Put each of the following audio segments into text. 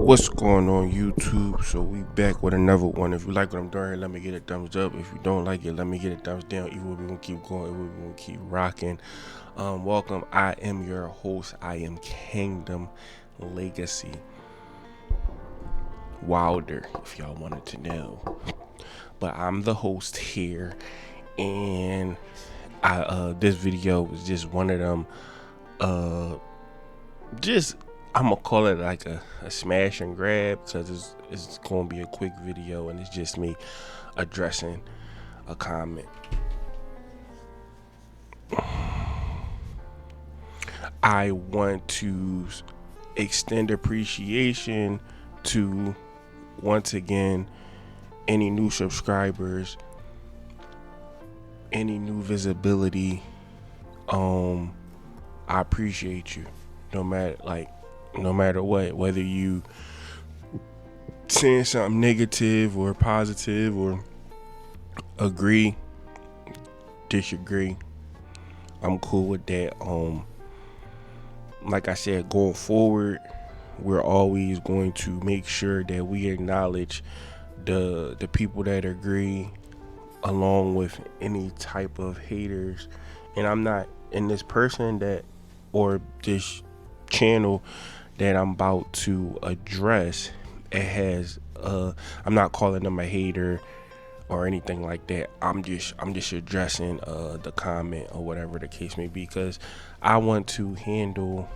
What's going on YouTube? So we back with another one. If you like what I'm doing here, let me get a thumbs up. If you don't like it, let me get a thumbs down. Either way, we're gonna keep going, either way, we're gonna keep rocking. Welcome. I am your host. I am Kingdomlegacy. Wilder, if y'all wanted to know. But I'm the host here, and this video was just one of them I'm gonna call it like a smash and grab, because it's gonna be a quick video and it's just me addressing a comment. I want to extend appreciation to, once again, any new subscribers, any new visibility. I appreciate you, no matter what, whether you saying something negative or positive or agree, disagree, I'm cool with that. Like I said, going forward, we're always going to make sure that we acknowledge the people that agree, along with any type of haters. And I'm not in this person that, or this channel that I'm about to address, it has I'm not calling them a hater or anything like that. I'm just addressing the comment or whatever the case may be, because I want to handle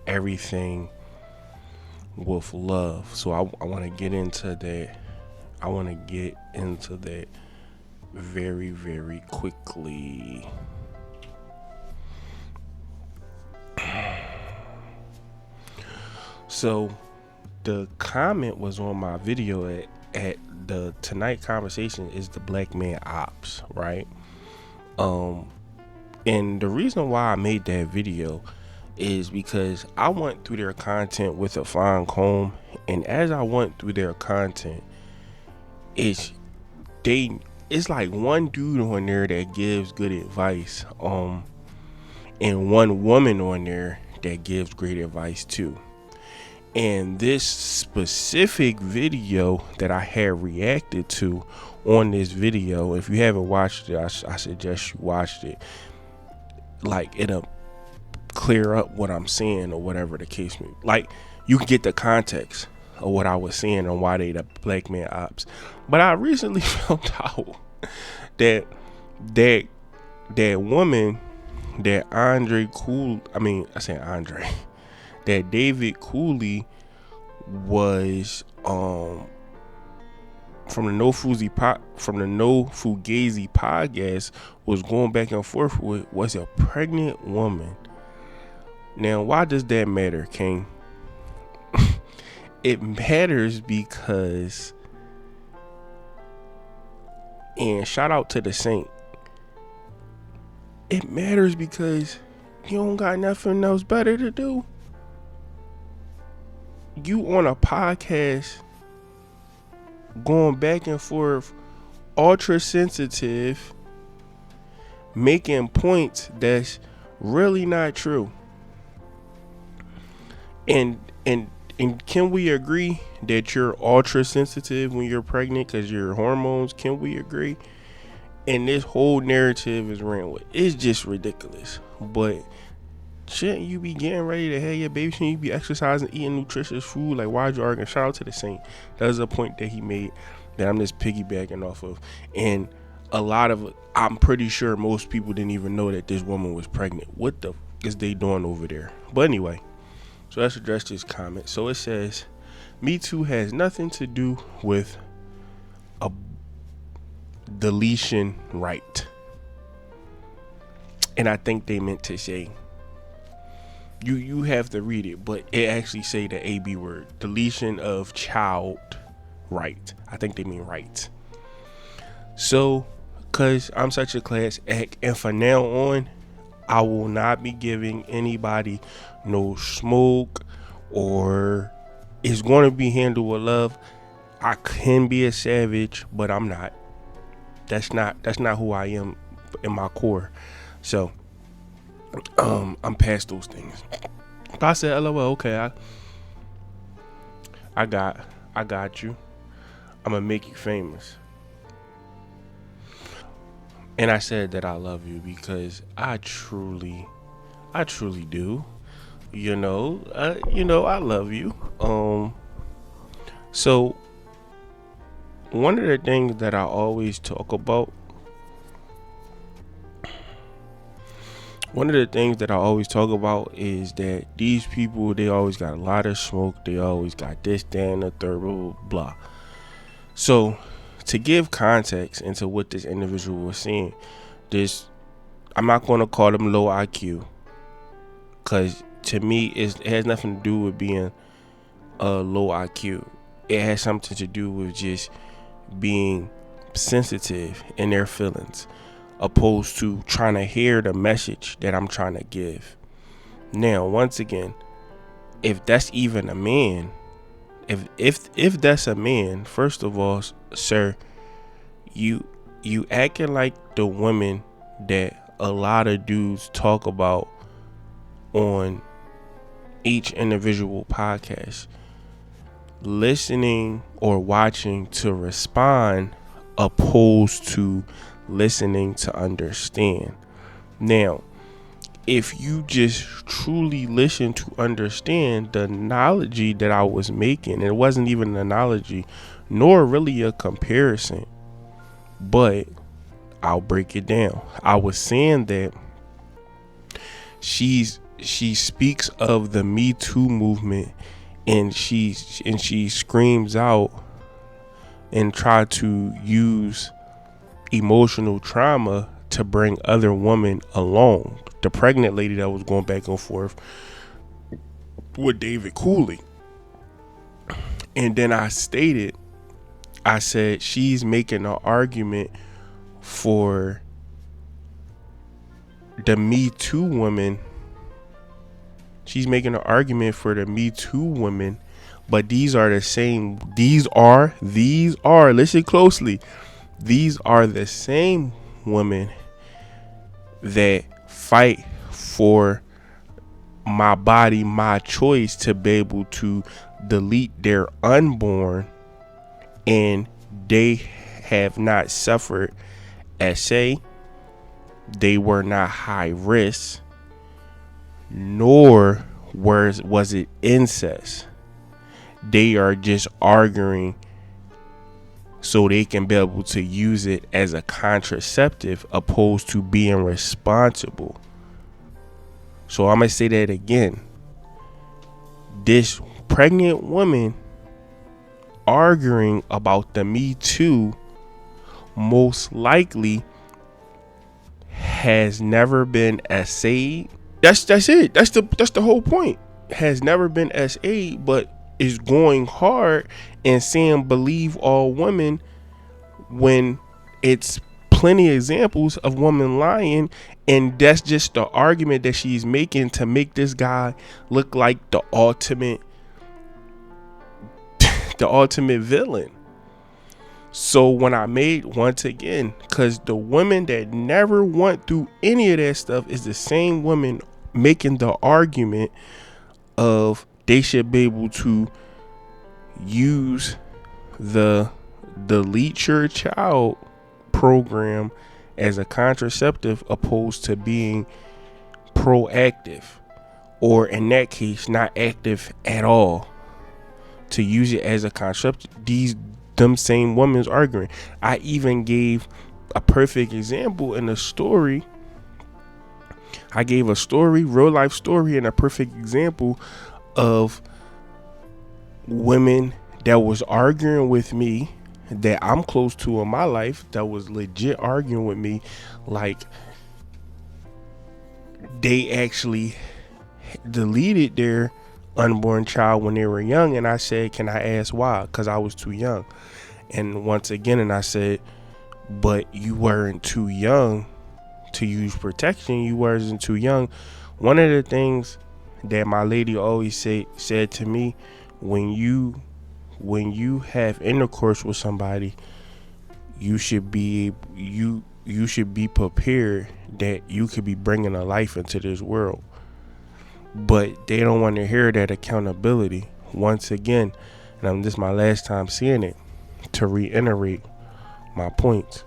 everything with love. So I want to get into that. I want to get into that very, very quickly. So the comment was on my video at the tonight conversation is the black man ops, right? And the reason why I made that video is because I went through their content with a fine comb, and as I went through their content, it's like one dude on there that gives good advice, and one woman on there that gives great advice too. And this specific video that I had reacted to on this video, if you haven't watched it, I suggest you watched it. Like, it'll clear up what I'm saying or whatever the case may be. Like, you can get the context of what I was saying and why they the black man ops. But I recently found out that woman, that that David Cooley was from the No Fugazi podcast, was going back and forth with, was a pregnant woman. Now, why does that matter, King? It matters because, and shout out to the Saint, it matters because you don't got nothing else better to do. You on a podcast going back and forth, ultra sensitive, making points that's really not true. And can we agree that you're ultra sensitive when you're pregnant because your hormones? Can we agree? And this whole narrative is ran with. It's just ridiculous. But shouldn't you be getting ready to have your baby? Shouldn't you be exercising, eating nutritious food? Like, why'd you argue? Shout out to the Saint. That was a point that he made that I'm just piggybacking off of. And I'm pretty sure most people didn't even know that this woman was pregnant. What the is they doing over there? But anyway, so let's address this comment. So it says, Me Too has nothing to do with a deletion right. And I think they meant to say, you have to read it, but it actually say the AB word, deletion of child right. I think they mean right. So, cause I'm such a class act, and from now on, I will not be giving anybody no smoke, or it's going to be handled with love. I can be a savage, but I'm not. That's not who I am in my core. So I'm past those things. I said, LOL, okay. I got you. I'm gonna make you famous. And I said that I love you because I truly do. I love you. So one of the things that I always talk about, one of the things that I always talk about is that these people, they always got a lot of smoke. They always got this, that, and the third, blah, blah, blah. So to give context into what this individual was saying, this, I'm not going to call them low IQ, because to me it has nothing to do with being low IQ. It has something to do with just being sensitive in their feelings, opposed to trying to hear the message that I'm trying to give. Now, once again, if that's even a man, if that's a man, first of all, sir, you acting like the women that a lot of dudes talk about on each individual podcast, listening or watching to respond opposed to listening to understand. Now, if you just truly listen to understand, the analogy that I was making, it wasn't even an analogy nor really a comparison, but I'll break it down. I was saying that she speaks of the Me Too movement, and she screams out and try to use emotional trauma to bring other women along. The pregnant lady that was going back and forth with David Cooley. And then I said she's making an argument for the Me Too women. She's making an argument for the Me Too women, but these are the same. These are, listen closely. These are the same women that fight for my body, my choice, to be able to delete their unborn, and they have not suffered SA. They were not high risk, nor was it incest. They are just arguing so they can be able to use it as a contraceptive opposed to being responsible. So I'm going to say that again. This pregnant woman arguing about the Me Too most likely has never been essayed. That's it. That's the whole point. Has never been essayed, but is going hard and saying believe all women, when it's plenty of examples of women lying. And that's just the argument that she's making to make this guy look like the ultimate villain. So when I made, once again, because the women that never went through any of that stuff is the same women making the argument of they should be able to use the Delete Your Child program as a contraceptive opposed to being proactive, or in that case not active at all, to use it as a contraceptive. Them same women's arguing. I even gave a perfect example in a story. I gave a story, real life story, and a perfect example of women that was arguing with me, that I'm close to in my life, that was legit arguing with me, like they actually deleted their unborn child when they were young. And I said, can I ask why? Because I was too young. And once again, and I said, but you weren't too young to use protection. You wasn't too young. One of the things that my lady always said to me, when you have intercourse with somebody, you should be prepared that you could be bringing a life into this world. But they don't want to hear that accountability. Once again, and this is my last time seeing it to reiterate my points.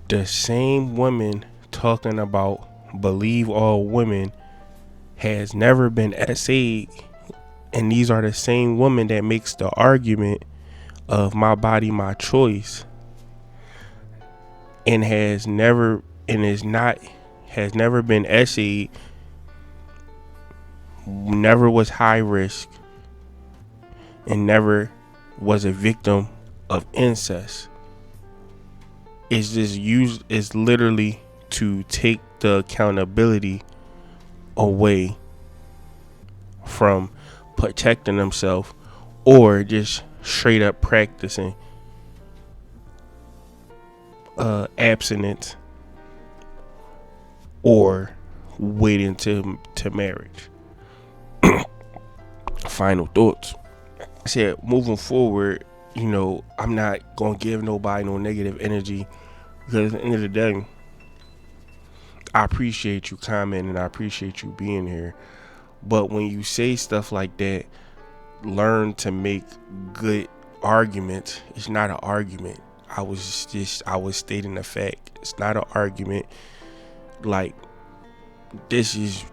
The same woman talking about believe all women has never been essayed, and these are the same women that makes the argument of my body, my choice, and has never been essayed, never was high risk, and never was a victim of incest. It's literally to take the accountability away from protecting themselves, or just straight up practicing abstinence, or waiting to marriage. Final thoughts. I said, moving forward, I'm not gonna give nobody no negative energy, because at the end of the day, I appreciate you commenting, I appreciate you being here. But when you say stuff like that, learn to make good arguments. It's not an argument. I was stating the fact. It's not an argument. Like, this is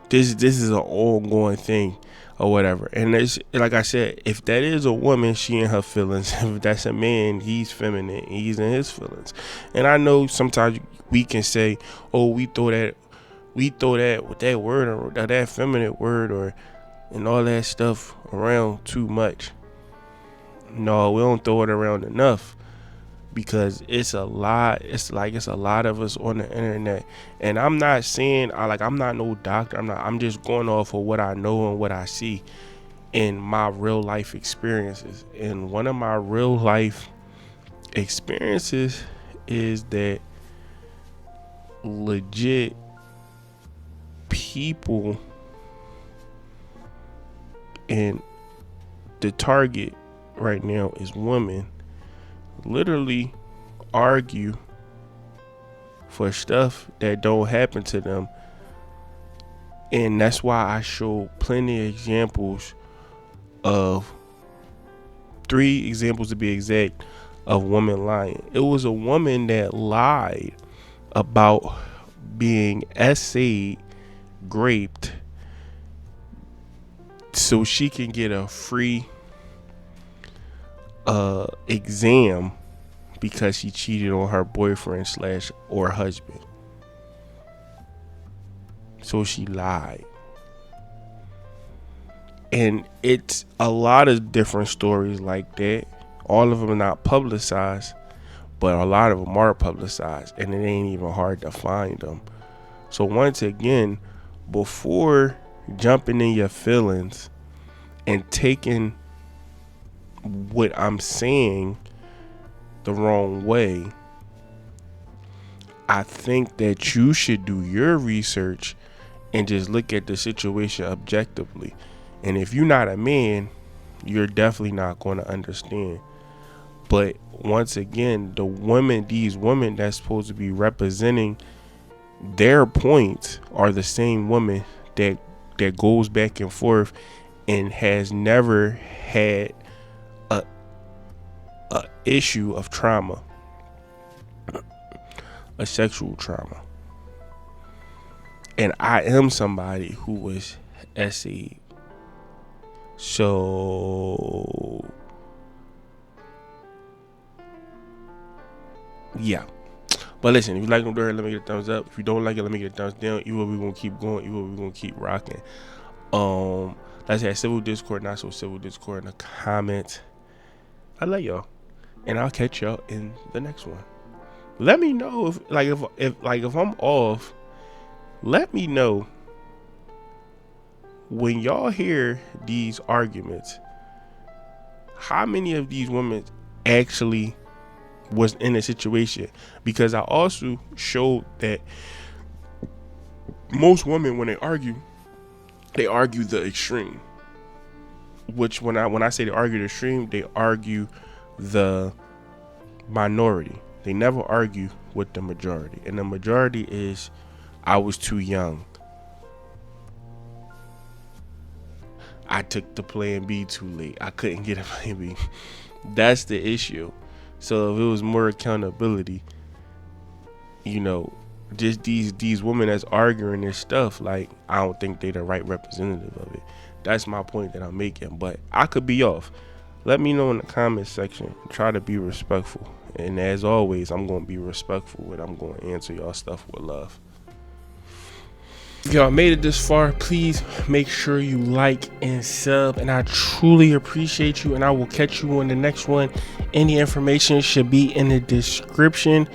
an ongoing thing or whatever. And it's like I said, if that is a woman, she in her feelings. If that's a man, he's feminine, he's in his feelings. And I know sometimes we can say, oh, we throw that with that word, or that feminine word, or and all that stuff around too much. No, we don't throw it around enough, because it's a lot. It's a lot of us on the internet. And I'm not saying I'm not no doctor. I'm just going off of what I know and what I see in my real life experiences. And one of my real life experiences is that legit people, and the target right now is women, literally argue for stuff that don't happen to them. And that's why I show plenty of examples of 3 examples to be exact of women lying. It was a woman that lied about being essayed, raped, so she can get a free exam because she cheated on her boyfriend / or husband. So she lied. And it's a lot of different stories like that. All of them are not publicized, but a lot of them are publicized, and it ain't even hard to find them. So once again, before jumping in your feelings and taking what I'm saying the wrong way, I think that you should do your research and just look at the situation objectively. And if you're not a man, you're definitely not going to understand. But once again, these women that's supposed to be representing their points are the same women that goes back and forth and has never had a issue of trauma, a sexual trauma. And I am somebody who was essayed. So yeah. But listen, if you like them there, let me get a thumbs up. If you don't like it, let me get a thumbs down. Either we're gonna keep going, either we're gonna keep rocking. Let's have civil discord, not so civil discord in the comments. I love y'all. And I'll catch y'all in the next one. Let me know if I'm off. Let me know when y'all hear these arguments, how many of these women actually was in a situation. Because I also showed that most women, when they argue the extreme. Which when I say they argue the extreme, they argue the minority. They never argue with the majority. And the majority is, I was too young. I took the plan B too late. I couldn't get a plan B. That's the issue. So if it was more accountability, just these women that's arguing this stuff, like, I don't think they the right representative of it. That's my point that I'm making, but I could be off. Let me know in the comment section. Try to be respectful, and as always, I'm going to be respectful, and I'm going to answer y'all stuff with love. If y'all made it this far, please make sure you like and sub, and I truly appreciate you, and I will catch you on the next one. Any information should be in the description.